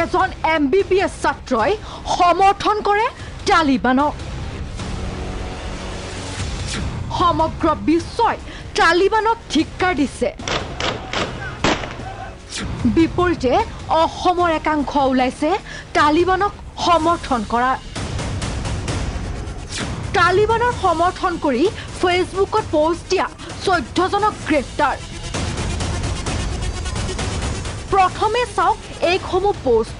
এজন MBBS ছাত্ৰই সমৰ্থন কৰে তালিবানক সমগ্ৰ বিশ্বই তালিবানক ধিক্কাৰ দিছে বিপৰীতে অসমৰ একাংশ ওলাইছে তালিবানক সমৰ্থন কৰা তালিবানৰ সমৰ্থন কৰি ফেচবুকত পোষ্ট দিয়া 14 জনক গ্ৰেপ্তাৰ প্ৰথমে চাওক এইসমূহ পোষ্ট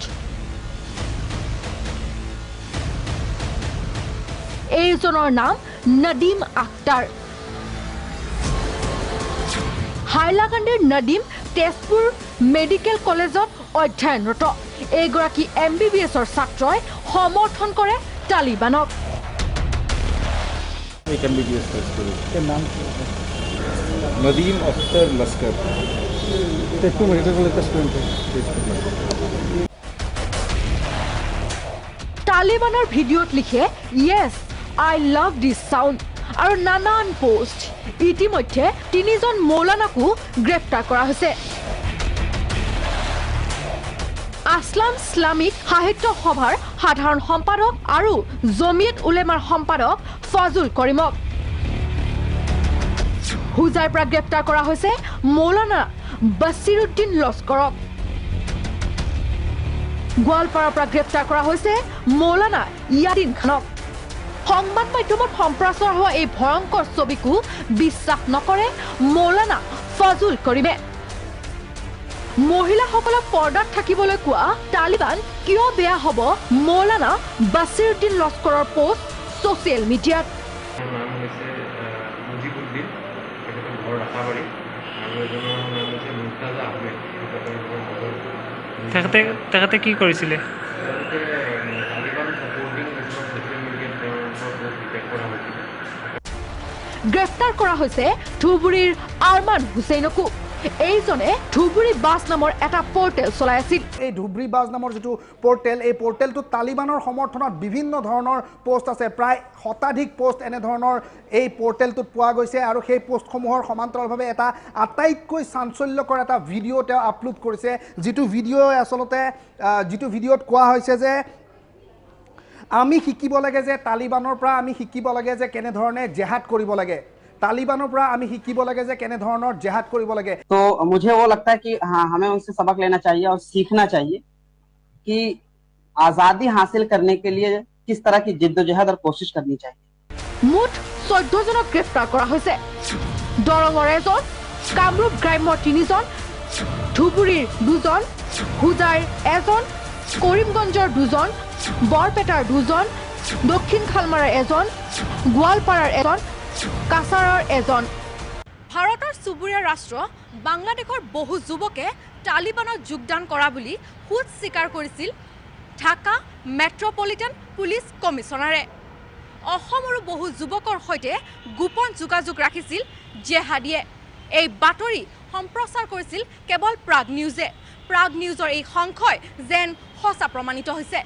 এইজনৰ নাম নদীম আক্তাৰ হাইলাকান্দিৰ নদীম তেজপুৰ মেডিকেল কলেজত অধ্যয়নৰত এগৰাকী MBBSৰ ছাত্ৰই সমৰ্থন কৰে তালিবানক एक MBBS का स्टूडेंट के नाम नदीम अख्तर लश्कर तेजपुर मेडिकल कॉलेज का स्टूडेंट है तालिबानर ভিডিঅ'ত লিখে yes I love this sound আৰু নানান পোষ্ট ইতিমধ্যে তিনিজন মৌলানাকো গ্ৰেপ্তাৰ কৰা হৈছে আসলাম ইসলামিক সাহিত্য সভাৰ সাধাৰণ সম্পাদক আৰু জমিয়ত উলেমাৰ সম্পাদক ফজল কৰিমক হুজাইৰ পৰা গ্ৰেপ্তাৰ কৰা হৈছে মৌলানা বছিৰুদ্দিন লস্কৰক গোৱালপাৰাৰ পৰা গ্ৰেপ্তাৰ কৰা হৈছে মৌলানা ইয়াদিন খানক সংবাদ মাধ্যমত সম্প্ৰচাৰ হোৱা এই ভয়ংকৰ ছবিকো বিশ্বাস নকৰে মৌলানা ফজল কৰিমে মহিলাসকলক পৰ্দাত থাকিবলৈ কোৱা তালিবান কিয় বেয়া হ'ব মৌলানা বছিৰুদ্দিন লস্কৰৰ পোষ্ট ছ'চিয়েল মিডিয়াত নাম হৈছে মুজিবুদ্দিন তেখেতৰ ঘৰ ৰাখাবাৰী আৰু এজনৰ নাম হৈছে মুৰ্তাজা আহমেদ তেখেতে কি কৰিছিলে তেওঁলোকে তালিবান ছাপৰ্টিং ছ'চিয়েল মিডিয়াত তেওঁৰ পোষ্ট ৰিপেক্ট কৰা হৈছিল গ্ৰেপ্তাৰ কৰা হৈছে ধুবুৰীৰ আৰমান হুছেইনকো এইজনে ধুবুৰী বাছ নামৰ এটা পোৰ্টেল চলাই আছিল এই ধুবুৰী বাছ নামৰ যেটো পোৰ্টেল এই পোৰ্টেলটো তালিবানৰ সমৰ্থনত বিভিন্ন ধৰণৰ পোষ্ট আছে প্ৰায় শতাধিক পোষ্ট এনে ধৰণৰ এই পোৰ্টেলটোত পোৱা গৈছে আৰু সেই পোষ্টসমূহৰ সমান্তৰালভাৱে এটা আটাইতকৈ চাঞ্চল্যকৰ এটা ভিডিঅ' তেওঁ আপলোড কৰিছে যেটো ভিডিঅ' আসলতে যেটো ভিডিঅ'ত কোৱা হৈছে যে আমি শিকিব লাগে যে তালিবানৰ পৰা আমি শিকিব লাগে যে কেনে ধৰণে জেহাদ কৰিব লাগে तालिबानों पर हमें हिकीब लगे जे केने धৰণৰ जिहाद करिब लगे तो मुझे वो लगता है कि हाँ हमें उनसे सबक लेना चाहिए और सीखना चाहिए कि आज़ादी हासिल करने के लिए किस तरह की जिद्दोजहद और कोशिश करनी चाहिए मुठ 14 जनक ग्रेफ्तार কৰা হৈছে দৰঙৰ এজন কামৰূপ গ্ৰাম্যৰ 3 জন ধুবুৰীৰ 2 জন হুজাইৰ এজন কৰিমগঞ্জৰ 2 জন বৰপেটাৰ 2 জন দক্ষিণ খালমাৰাৰ এজন গোৱালপাৰাৰ এজন কাছাৰৰ এজন ভাৰতৰ চুবুৰীয়া ৰাষ্ট্ৰ বাংলাদেশৰ বহু যুৱকে তালিবানত যোগদান কৰা বুলি খুদ স্বীকাৰ কৰিছিল ঢাকা মেট্ৰপলিটান পুলিচ কমিছনাৰে অসমৰো বহু যুৱকৰ সৈতে গোপন যোগাযোগ ৰাখিছিল জেহাদিয়ে এই বাতৰি সম্প্ৰচাৰ কৰিছিল কেৱল প্ৰাগ নিউজৰ এই সংখ্যাই যেন সঁচা প্ৰমাণিত হৈছে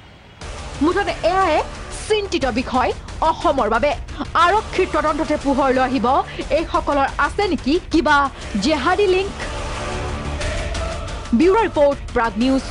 মুঠতে এয়াই চিন্তিত বিষয় অসমৰ বাবে আৰক্ষীৰ তদন্ততে পোহৰলৈ আহিব এই সকলৰ আছে নেকি কিবা জেহাদি link bureau report Prag news